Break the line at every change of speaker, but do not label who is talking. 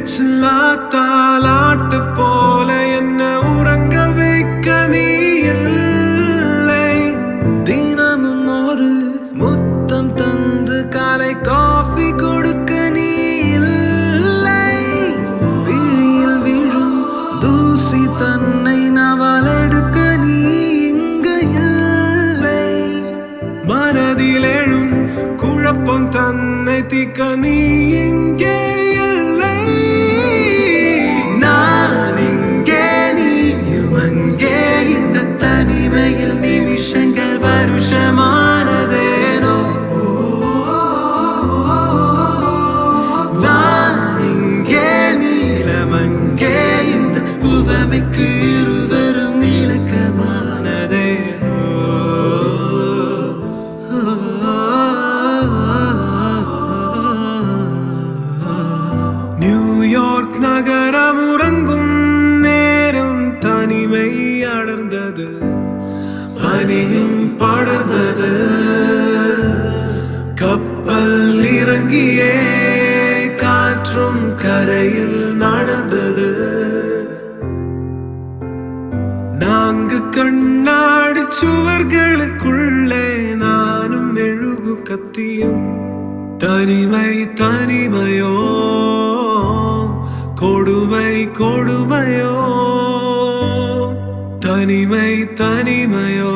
பேச்சில்லா தாலாட்டு போல என்ன உறங்க வைக்க நீ இல்லை. தினமும் ஒரு முத்தம் தந்து காலை காஃபி கொடுக்க நீ இல்லை. விழியில் விழும் தூசி தன்னை நவால் எடுக்க நீ இங்கு இல்லை. மனதில் எழும் குழப்பம் தன்னை தீர்க்க நீ இங்கே இல்லை. நான் இங்கே நீயும் அங்கே, இந்த தனிமையில் நிமிஷங்கள் வருஷமானதேனோ. நான் இங்கே நீலம் அங்கே, இந்த உவமைக்கு இருவரும் இலக்கமானதேனோ. நியூயார்க் நகரம் உறங்கும் நேரம் தனிமை அடர்ந்தது, பனியும் படர்ந்தது. கப்பல் இறங்கியே காற்றும் கரையில் நடந்தது. நான்கு கண்ணாடி சுவர்களுக்குள்ளே நானும் மெழுகு கத்தியும். தனிமை தனிமையோ, கொடுமை கொடுமையோ, தனிமை தனிமையோ.